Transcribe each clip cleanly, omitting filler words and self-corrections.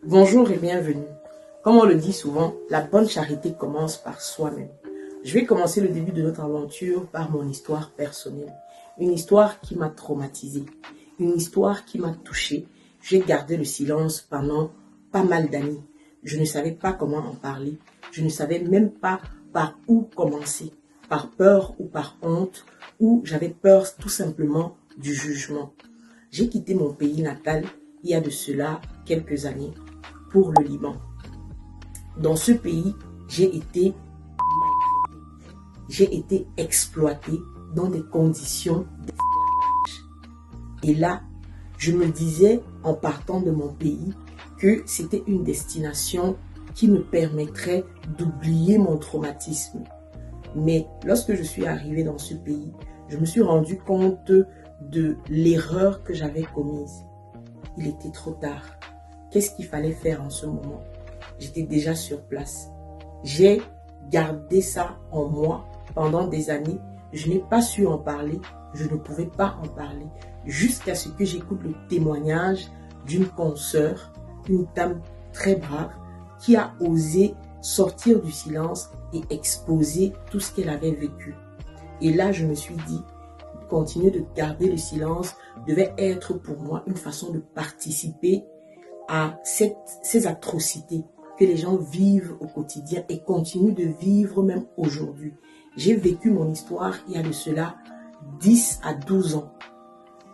Bonjour et bienvenue. Comme on le dit souvent, la bonne charité commence par soi-même. Je vais commencer le début de notre aventure par mon histoire personnelle. Une histoire qui m'a traumatisée, une histoire qui m'a touchée. J'ai gardé le silence pendant pas mal d'années. Je ne savais pas comment en parler. Je ne savais même pas par où commencer. Par peur ou par honte, ou j'avais peur tout simplement du jugement. J'ai quitté mon pays natal il y a de cela quelques années pour le Liban. Dans ce pays, j'ai été exploitée dans des conditions d'esclavage. Et là, je me disais en partant de mon pays que c'était une destination qui me permettrait d'oublier mon traumatisme. Mais lorsque je suis arrivée dans ce pays, je me suis rendu compte de l'erreur que j'avais commise. Il était trop tard. Qu'est-ce qu'il fallait faire en ce moment? J'étais déjà sur place. J'ai gardé ça en moi pendant des années. Je n'ai pas su en parler. Je ne pouvais pas en parler. Jusqu'à ce que j'écoute le témoignage d'une consoeur, une dame très brave, qui a osé sortir du silence et exposer tout ce qu'elle avait vécu. Et là, je me suis dit, continuer de garder le silence devait être pour moi une façon de participer à ces atrocités que les gens vivent au quotidien et continuent de vivre même aujourd'hui. J'ai vécu mon histoire il y a de cela 10 à 12 ans.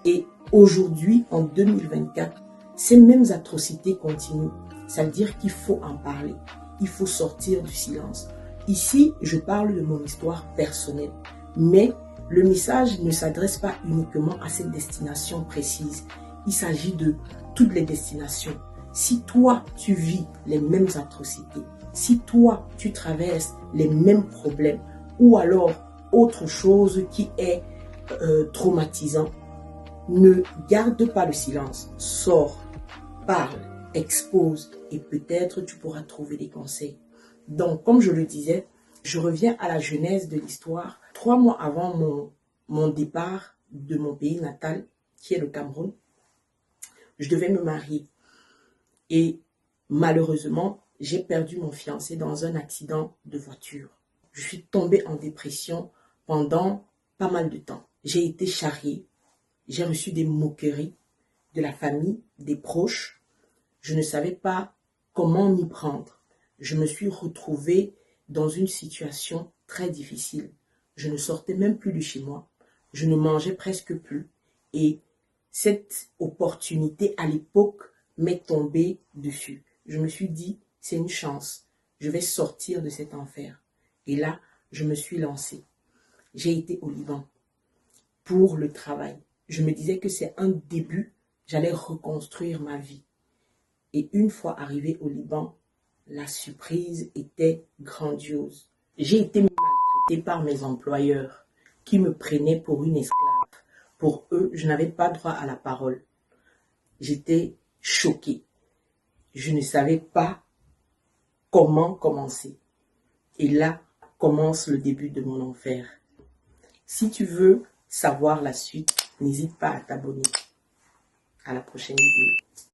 Et aujourd'hui, en 2024, ces mêmes atrocités continuent. Ça veut dire qu'il faut en parler. Il faut sortir du silence. Ici, je parle de mon histoire personnelle. Mais le message ne s'adresse pas uniquement à cette destination précise. Il s'agit de toutes les destinations. Si toi, tu vis les mêmes atrocités, si toi, tu traverses les mêmes problèmes, ou alors autre chose qui est traumatisant, ne garde pas le silence. Sors, parle, expose et peut-être tu pourras trouver des conseils. Donc, comme je le disais, je reviens à la genèse de l'histoire. 3 mois avant mon départ de mon pays natal, qui est le Cameroun, je devais me marier. Et malheureusement, j'ai perdu mon fiancé dans un accident de voiture. Je suis tombée en dépression pendant pas mal de temps. J'ai été charriée. J'ai reçu des moqueries de la famille, des proches. Je ne savais pas comment m'y prendre. Je me suis retrouvée dans une situation très difficile. Je ne sortais même plus de chez moi. Je ne mangeais presque plus. Et cette opportunité à l'époque m'est tombée dessus. Je me suis dit, c'est une chance. Je vais sortir de cet enfer. Et là, je me suis lancée. J'ai été au Liban pour le travail. Je me disais que c'est un début. J'allais reconstruire ma vie. Et une fois arrivée au Liban, la surprise était grandiose. J'ai été maltraitée par mes employeurs qui me prenaient pour une esclave. Pour eux, je n'avais pas droit à la parole. J'étais choquée. Je ne savais pas comment commencer. Et là commence le début de mon enfer. Si tu veux savoir la suite, n'hésite pas à t'abonner. À la prochaine vidéo.